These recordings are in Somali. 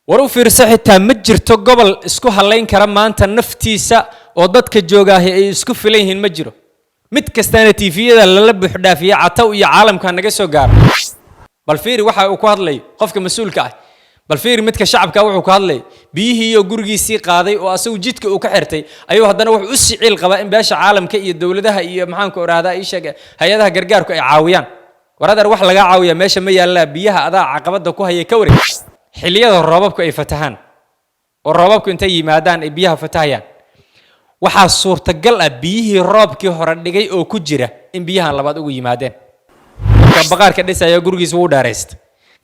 waru fiirso xitaa ma jirto gobol isku halayn kara maanta naftiisa oo dadka joogaahay ay isku filan yihiin ma jiro mid kastaana TV-yada lala buux dhaafiya cataw iyo caalamka naga soo gaar bal fiiri waxa uu ku hadlay qofka mas'uulka ah bal fiiri midka shacabka wuxuu ku hadlay biyihii iyo gurigiisii qaaday oo asagu jidka uu ka xirtay ayuu haddana wuxuu u siciil qabaa in beesha caalamka iyo dawladaha iyo maxaan ku oraahdaa ay sheeg hay'adaha gargaarku ay caawiyaan waradar wax laga caawiya meesha ma yaala biyaha adaa caqabada ku hayay ka wareeg xilliyada roobabku ay fatahaan oo roobabku intay yimaadaan ay biyaha fatahayaan waxa suurtagal ah biyihii roobkii hore dhigay oo ku jira in biyaha labaad ugu yimaadeen ka baqaarka dhisaya gurigiisa uu dhaareystay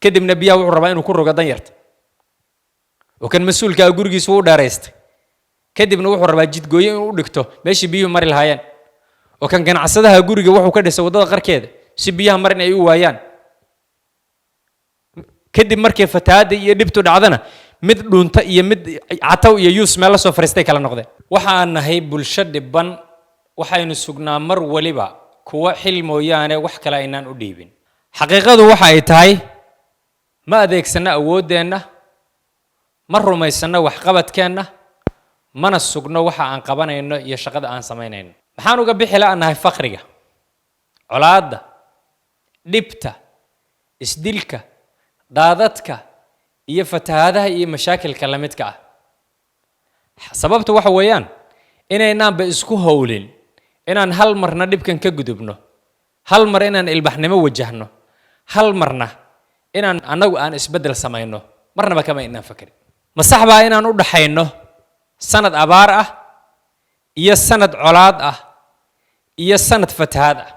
kadibna biyaha wuxuu rabaa inuu ku rogo dan yarta oo kan mas'uulka gurigiisa uu dhaareystay kadibna wuxuu rabaa jid gooyo inuu u dhigto meeshii biyuhu mari lahaayeen oo kan ganacsadaha guriga wuxuu ka dhisay wadada qarkeeda si biyaha marin ay u waayaan kadib markay fatahaada iyo dhibtu dhacdana mid dhunta iyo mid cataw iyo yuus meel la soo fariistay kala noqdeen waxaan nahay bulsho dhiban waxaynu sugnaa mar waliba kuwa xil mooyaane wax kale aynaan u dhiibin xaqiiqadu waxa ay tahay ma adeegsana awoodeenna ma rumaysana wax qabadkeenna mana sugno waxa aan qabanayno iyo shaqada aan samaynayno maxaan uga bixi la'aanahay faqriga colaadda dhibta isdilka daadadka iyo fatahaadaha iyo mashaakilka la midka ah sababtu waxa weeyaan inaynaan isku howlin inaan hal marna dhibkan ka gudubno hal mar inaan ilbaxnimo wajahno hal marna inaan anagu aan isbedel samayno marnaba kama inaan fakrin ma sax baa inaan u dhaxayno sanad abaar ah iyo sanad colaad ah iyo sanad fatahaad ah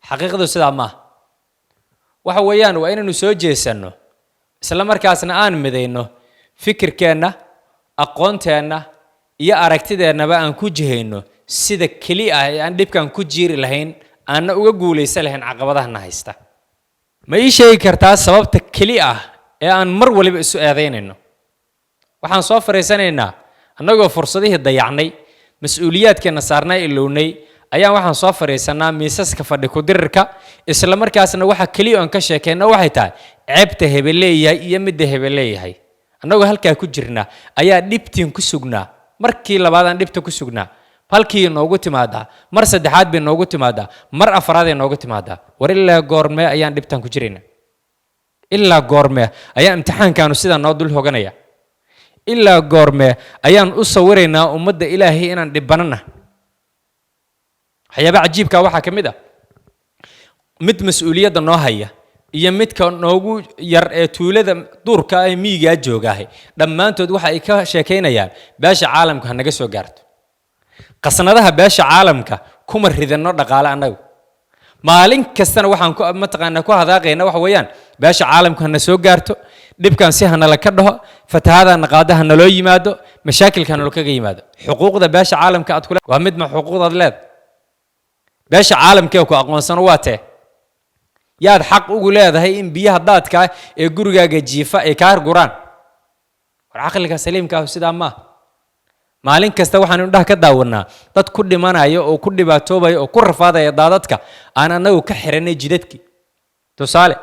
xaqiiqadu sidaa ma waxa weeyaan waa inaanu soo jeesano isla markaasna aan midayno fikirkeena aqoonteena iyo aragtideennaba aan ku jihayno sida kaliya ah aan dhibkan ku jiiri lahayn aan uga guuleysan lahayn caqabadaha haysta ma ii sheegi kartaa sababta kaliya ah ee aan mar waliba isu eedaynayno waxaan soo fariisanaynaa annagoo fursadihii dayacnay mas'uuliyaadkeena saarnaa ilownay ayaan waxaan soo fariisanaa miisaska fadhi ku dirirka isla markaasna waxa kaliya aan ka sheekayna waxay tahay ceebta hebeleeyahay iyo midda hebeleeyahay annagoo halkaa ku jirnaa ayaa dhibtiin ku sugnaa markii labaad aan dhibta ku sugnaa halkii noogu timaadaa mar saddexaad bay noogu timaadaa mar afraad ay noogu timaadaa war ilaa goormee ayaan dhibtan ku jiraynaa ilaa goormee ayaa imtixaankaanu sidaa noo dul hoganaya ilaa goormee ayaan u sawiraynaa ummadda ilaahay inaan dhibanana waxyaaba cajiibka waxaa ka mid ah mid mas'uuliyadda noo haya iyo midka noogu yar ee tuulada duurka ay miyiga joogaahay dhammaantood waxa ay ka sheekaynayaan beesha caalamka naga soo gaarto qasnadaha beesha caalamka kuma ridano dhaqaale anagu maalin kastana waxaan ku mataqaanaa ku hadaaqayna waxa weeyaan beesha caalamka na soo gaarto dhibkan si hana la ka dhaho fatahaadana qaadaha na loo yimaado mashaakilkan loo kaga yimaado xuquuqda beesha caalamka aad kula waa mid ma xuquuqdaad leed beesha caalamka ku aqoonsan waa tee yaad xaq ugu leedahay in biyaha daadka ee gurigaaga jiifa ay ka guraan war aqliga saliimka ah sida ma maalin kasta waxaan indhaha ka daawanaa dad ku dhimanayo oo ku dhibaatoobay oo ku rafaadaya daadadka aan anagu ka xiranay jidadkii tusaale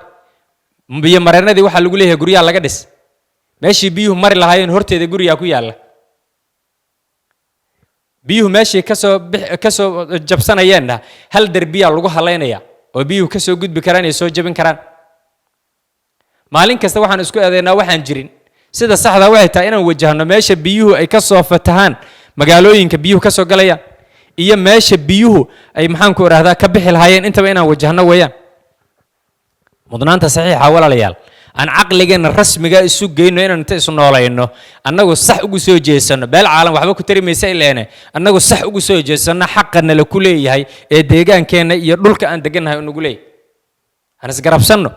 biyo mareenadii waxa lagu leeyahay guriga laga dhis meeshii biyuhu mari lahaayeen horteeda guriga ku yaala biyuhu meeshii ka soo jabsanayeen hal darbiya lagu haleynaya oo biyuhu ka soo gudbi karaan iyo soo jabin karaan maalin kasta waxaan isku eedeynaa waxaan jirin sida saxda waxay tahay inaan wajahno meesha biyuhu ay ka soo fatahaan magaalooyinka biyuhu ka soo galayaan iyo meesha biyuhu ay maxaan ku oraahdaa ka bixi lahaayeen intaba inaan wajahno weeyaan mudnaanta saxiixa walaalayaal aan caqligeena rasmiga isu geyno inaan inta isu noolayno annagu sax ugu soo jeesano beel caalam waxba ku tarimaysa ileene annagu sax ugu soo jeesano xaqana la ku leeyahay ee deegaankeena iyo dhulka aan deganahay ugu leeyahay aan isgarabsano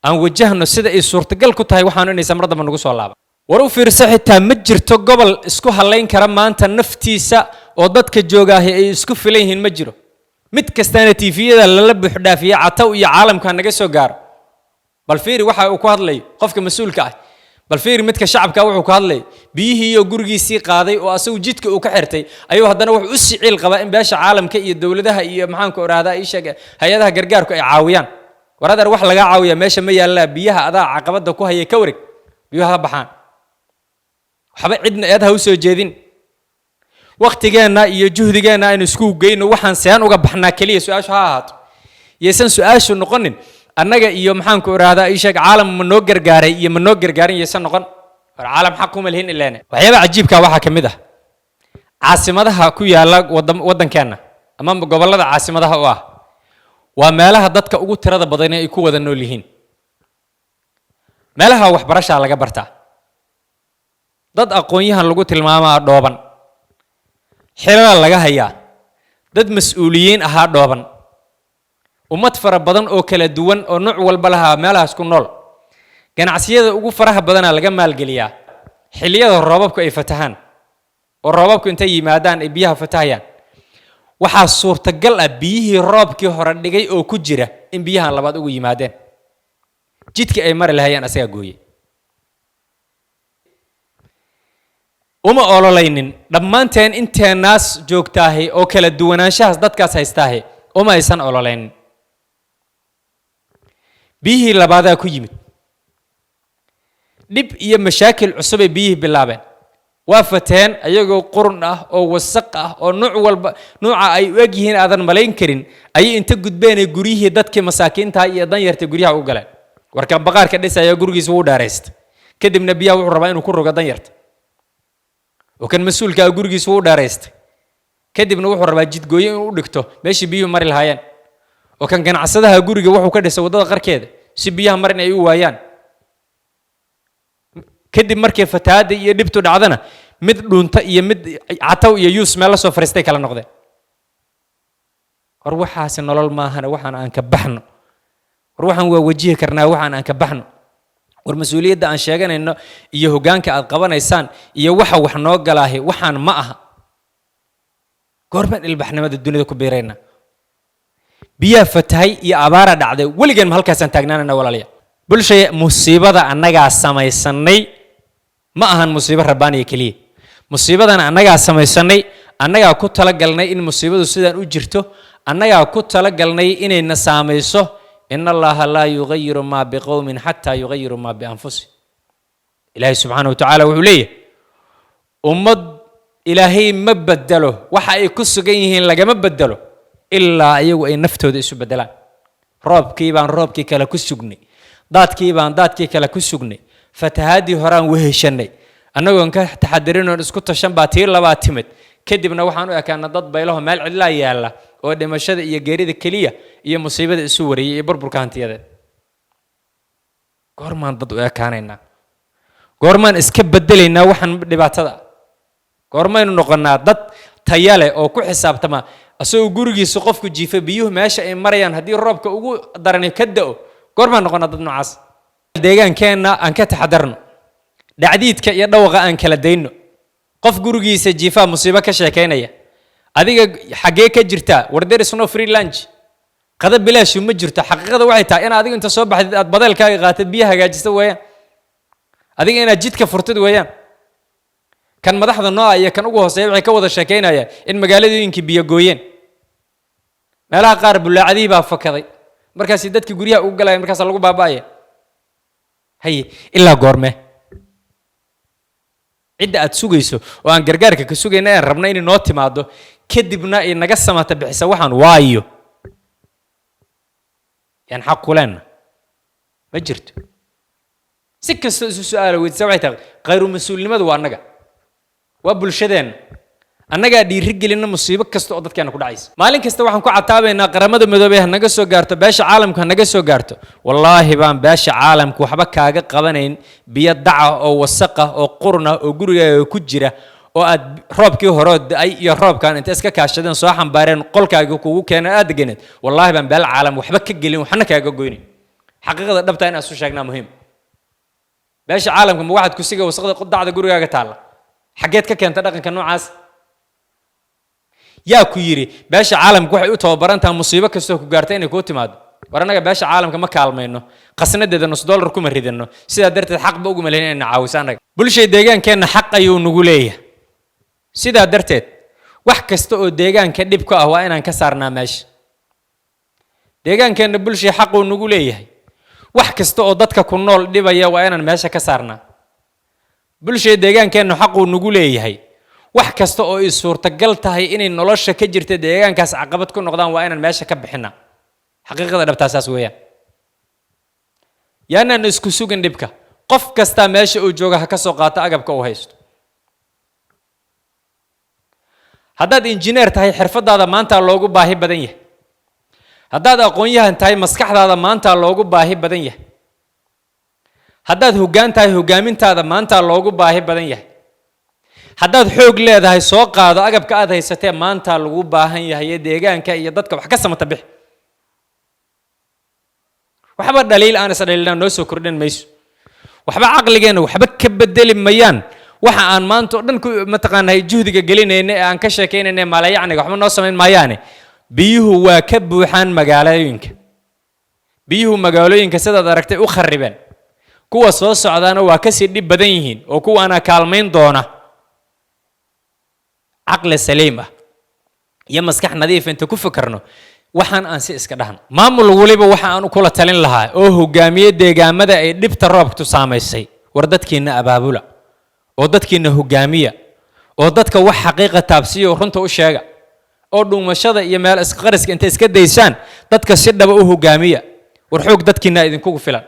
aan wajahno sida ay suurtagal ku tahay waxaan inay samradaba nagu soo laaba war u fiirso xitaa ma jirto gobol isku halayn kara maanta naftiisa oo dadka joogaahay ay isku filan yihiin ma jiro mid kastaana TV-yada lala buux dhaafiya cataw iyo caalamka naga soo gaar bal fiiri waxa uu ku hadlay qofka mas'uulka ah bal fiiri midka shacabka wuxuu ku hadlay biyihii iyo gurigiisii qaaday oo asagu jidka uu ka xirtay ayuu haddana wuxuu u siciil qabaa in beesha caalamka iyo dawladaha iyo maxaan ku oraahdaa ay sheeg hay'adaha gargaarku ay caawiyaan waradar wax laga caawiya meesha ma yaala biyaha adaa caqabada ku hayay ka wareeg biyaha baxaan waxba cidna eed ha u soo jeedin waqtigeena iyo juhdigeena aynu isku geyno waxaan seen uga baxnaa kaliya su'aashu ha ahaato yeesan su'aashu noqonin annaga iyo maxaan ku iraadaa ii sheeg caalam ma noo gargaaray iyo ma noo gargaarin yeesan noqon war caalam xaq kuma lehin ilaana waxyaaba cajiibka waxa kamid ah caasimadaha ku yaala wadankeena ama gobolada caasimadaha u ah waa meelaha dadka ugu tirada badan ay ku wada nool yihiin meelaha waxbarasha laga bartaa dad aqoon-yahan lagu tilmaamaa dhooban xilal laga hayaa dad mas'uuliyiin ahaa dhooban ummad fara badan oo kala duwan oo nooc walba laha meelahaas ku nool ganacsiyada ugu faraha badana laga maalgeliyaa xilliyada roobabku ay fatahaan oo roobabku intay yimaadaan ay biyaha fatahayaan waxaa suurtagal ah biyihii roobkii hore dhigay oo ku jira in biyahan labaad ugu yimaadeen jidka ay mari lahayeen asaga gooyay uma ololaynin dhammaanteen inteenaas joogtaahay oo kala duwanaanshahaas dadkaas haystaahay uma aysan ololaynin biyihii labaadaa ku yimid dhib iyo mashaakil cusub ay biyihii bilaabeen waa fateen ayagoo qurun ah oo wasaq ah oo nooca ay u eg yihiin aadan malayn karin ayay inta gudbeen ee guryihii dadkii masaakiinta iyo danyarta guryaha u galeen warkan baqaarka dhisaya gurigiisa wuu dheeraystay kadibna biyaha wuxuu rabaa inuu ku rogo danyarta oo kan mas'uulka ah gurigiisa wuu dheeraystay kadibna wuxuu rabaa jidgooyo inuu u dhigto meeshii biyuhu mari lahaayeen oo kan ganacsadaha guriga wuxuu ka dhisay wadada qarkeeda si biyaha marin ay u waayaan kadib markii fataada iyo dhibtu dhacdana mid dhunta iyo mid cataw iyo yuus meel la soo fariistay kala noqdeen war waxaas nolol maahana waxaan aan ka baxno war waxaan waa wajihi karnaa waxaan aan ka baxno war mas'uuliyadda aan sheeganayno iyo hoggaanka aad qabanaysaan iyo waxa wax noo galaahay waxaan ma aha goorma ilbaxnimada dunida ku beerayna biya fatahay iyo abaara dhacday waligan halkaas aan taagnaanana walaaliya bulshay musiibada annaga samaysanay ma ahan musiibo rabbaaniye kaliya musiibadan annaga samaysanay annaga ku tala galnay in musiibadu sidaan u jirto annaga ku tala galnay inay na saamayso inna allaha la yughayyiru ma biqawmin hatta yughayyiru ma bi anfusihim ilaahi subhanahu wa ta'ala wuxuu leeyahay ummad ilaahay ma bedelo waxa ay ku sugan yihiin lagama bedelo ilaa ayagu ay naftooda isu bedelaan roobkii baan roobkii kala ku sugnay daadkii baan daadkii kala ku sugnay fatahaadii horaan weheshanay annagoon ka taxadirin oo isku tashan baa tii labaad timid kadibna waxaan u ekaana dad baylaho meel cidlaa yaala oo dhimashada iyo geerida kaliya iyo musiibada isu wariyay iyo burburka hantiyadeed goormaan dad u ekaanaynaa goormaan iska bedelaynaa waxaan dhibaatada goormaynu noqonaa dad tayale oo ku xisaabtama asagoo gurigiisa qofku jiifa biyuhu meesha ay marayaan haddii roobka ugu darani ka da'o goormaan noqonaa dad noocaas deegaankeenna aan ka taxadarno dhacdiidka iyo dhawaqa aan kala dayno qof gurigiisa jiifa musiibo ka sheekaynaya adiga xagee ka jirtaa war there is no free lunch qada bilaash ma jirto xaqiiqada waxay tahay in adiga inta soo baxdid aad badeelkaaga qaatid biyo hagaajista weeyaan adiga inaad jidka furtid weeyaan kan madaxda noo iyo kan ugu hooseeya waxay ka wada sheekaynayaan in magaaladooyinkii biyo gooyeen meelaha qaar bulaacadii baa fakaday markaas dadkii guryaha ugu galayeen markaas lagu baaba'aya hay ilaa goorme cidda aad sugayso oo aan gargaarka ka sugayna aan rabna in noo timaado kadibna ay naga samata bixisa waxaan waayo yan xaq ku leena ma jirto si kasta isu su'aalo weydisa waxay tahay qayru mas'uulnimadu waa annaga waa bulshadeen annaga dhiiri gelina musiibo kasta oo dadkeena ku dhacaysa maalin kasta waxaan ku cataabaynaa qaramada midoobay ha naga soo gaarto beesha caalamka ha naga soo gaarto wallaahi baan beesha caalamka waxba kaaga qabanayn biyo daca oo wasaq ah oo qurun ah oo gurigaaga ku jira oo aad roobkii hore ay iyo roobkan inta iska kaashadeen soo xambaareen qolkaaga kugu keenay aad deganeed wallaahi baan beel caalam waxba ka gelin waxna kaaga goynin xaqiiqada dhabta in aad soo sheegnaa muhiim beesha caalamka ma waxaad ku siga wasaqda dacda gurigaaga taala xageed ka keenta dhaqanka noocaas yaa ku yiri beesha caalamka waxay u tababarantaa musiibo kastoo ku gaartay inay ku timaado war anaga beesha caalamka ma kaalmayno qasnadeeda $1 kuma ridano sida darteed xaq ba ugu maleeyay in caawisa anaga bulshada deegaankeena xaq ayuu nagu leeyahay sida darteed wax kasta oo deegaanka dhib ku ah waa inaan ka saarnaa meesha deegaankeena bulshada xaq uu nagu leeyahay wax kasta oo dadka ku nool dhibaya waa inaan meesha ka saarnaa bulshada deegaankeena xaq uu nagu leeyahay wax kasta oo ay suurtagal tahay inay nolosha ka jirta deegaankaas caqabad ku noqdaan waa inaan meesha ka bixinaa xaqiiqada dhabtaasaas weeyaan yaanaan isku sugin dhibka qof kasta meesha uu jooga ha ka soo qaato agabka uu haysto haddaad injineer tahay xirfadaada maanta loogu baahi badan yahay haddaad aqoon-yahan tahay maskaxdaada maanta loogu baahi badan yahay haddaad hoggaan tahay hoggaamintaada maanta loogu baahi badan yahay haddaad xoog leedahay soo qaado agabka aad haysatee maanta lagu baahan yahay deegaanka iyo dadka wax ka samata bix waxba dhaliil aan isdhaliilnaa noo soo kordhin mayso waxba caqligeena waxba ka bedeli mayaan waxa aan maanta dhan ku mataqaanay juhdiga gelinayna ee aan ka sheekeynayna maalayacniga waxba noo sameyn maayaane biyuhu waa ka buuxaan magaalooyinka sidaad aragtay u kharibeen kuwa soo socdaana waa ka sii dhib badan yihiin oo kuwaana kaalmayn doona caqli saliim ah iyo maskax nadiif inta ku fikrno waxaan aan si iska dhahan maamul waliba waxa aan kula talin lahaa oo hogaamiye deegaamada ay dhibta roobku saameysay war dadkeena abaabula oo dadkeena hogaamiya oo dadka wax xaqiiqa taabsiyo runta u sheega oo dhumashada iyo meel isqariska inta iska daysaan dadka si dhaba u hogaamiya war xoog dadkeena idinku filan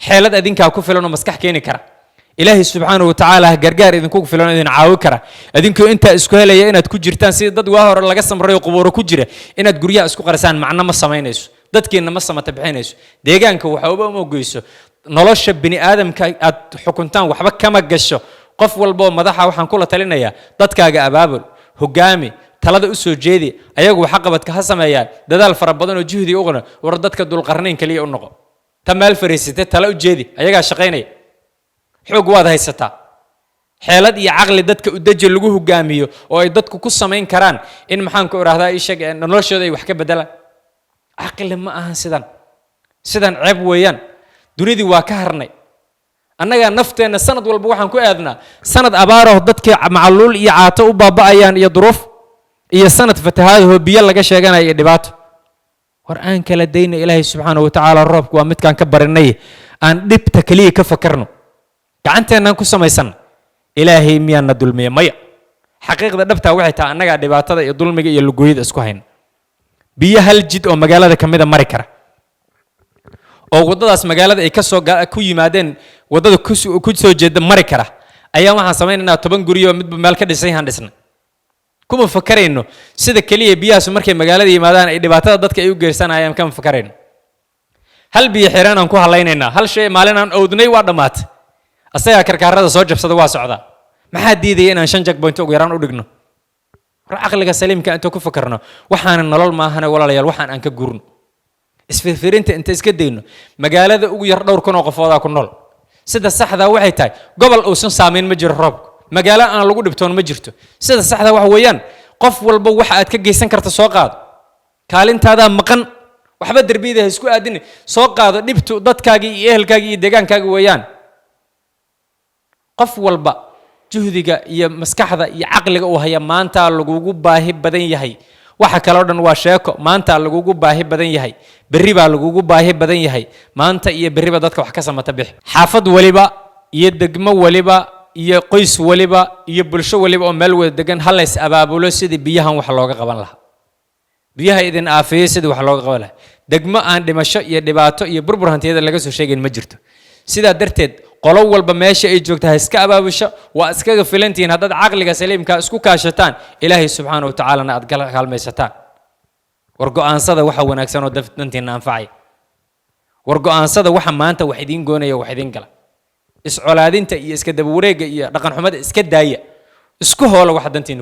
xeelad adinka ku filan oo maskax keeni kara ilaahi subhanahu wa ta'ala gargaar idinku filan idin caawi kara adinku inta isku helaya inaad ku jirtaan si dad waa hore laga samrayo qubuuro ku jira inaad guryaha isku qarisaan macna ma sameynayso dadkeena ma samata bixinayso deegaanka waxa uu ma ogeyso nolosha bini aadamka aad xukuntaan waxba kama gasho qof walba madaxa waxaan kula talinayaa dadkaaga abaabul hogaami talada u soo jeedi ayagu waxa qabadka ha sameeyaan dadaal fara badan oo juhdi u qana war dadka dul qarnayn kaliya u noqo tamaal fariisite tala u jeedi ayaga shaqeynaya xoog waad haysataa xeelad iyo caqli dadka u dajil lagu hogaamiyo oo ay dadku ku sameyn karaan in maxaan ku iraahdaa ishag noloshooda ay wax ka bedelaan caqli ma ahan sidan ceeb weeyaan dunidii waa ka harnay annaga nafteena sanad walba waxaan ku aadnaa sanad abaaro dadkii macaluul iyo caato u baaba'ayaan iyo duruuf iyo sanad fatahaado biyo laga sheeganayo iyo dhibaato war aan kala dayna ilaahay subhanahu wa ta'ala roobku waa midkaan ka barinay aan dhibta kaliya ka fakarno gacanteena ku samaysan ilaahay miyana dulmiye maya xaqiiqda dhabta waxay tahay annaga dhibaatada iyo dulmiga iyo lugooyada isku hayn biyo hal jid oo magaalada kamida mari kara oo wadadaas magaalada ay ka soo ku yimaadeen wadada ku soo jeeda mari kara ayaa waxaan sameeynaa 10 guriyo midba meel ka dhisay han dhisna kuma fakarayno sida kaliya biyahaas markay magaalada yimaadaan ay dhibaatada dadka ay u geersanayaan kama fakarayno hal biyo xiraan aan ku halaynayna hal shay maalin aan oodnay waa dhamaatay asaga karkaarada soo jabsada waa socda maxaa diiday inaan 5 checkpoint ugu yaraan u dhigno aqliga saliimka inta ku fakarno waxaan nolol ma ahana walaalayaal waxaan aan ka guurno isfiirinta inta iska deyno magaalada ugu yar dhowr kun oo qofooda ku nool sida saxda waxay tahay gobol uusan saameyn ma jiro roob magaalo aan lagu dhibtoon ma jirto sida saxda wax weeyaan qof walba waxa aad ka geysan karto soo qaado kaalintaada maqan waxba darbiyada isku aadin soo qaado dhibtu dadkaaga iyo ehelkaaga iyo deegaankaaga weeyaan qof walba juhdiga iyo maskaxda iyo caqliga uu haya maanta lagugu baahi badan yahay waxa kale oo dhan waa sheeko maanta lagugu baahi badan yahay berri baa lagugu baahi badan yahay maanta iyo berri ba dadka wax ka samata bix xaafad waliba iyo degmo waliba iyo qoys waliba iyo bulsho waliba oo meel wada degan hal is abaabulo sidii biyahan wax looga qaban lahaa biyaha idin aafiyay sidii wax looga qaban lahaa degmo aan dhimasho iyo dhibaato iyo burbur hantiyada laga soo sheegin ma jirto sida darteed qolo walba meesha ay joogtaa iska abaabusho waa iskaga filantiin hadad caqliga saliimka isku kaashataan ilaahay subhanahu wa ta'ala aad kaalmaysataan war go'aansada waxa wanaagsan oo dantiina anfacay war go'aansada waxa maanta wax idin goonaya wax idin gala is colaadinta iyo iska daba wareega iyo dhaqan xumada iska daaya isku hoola waxa dantiina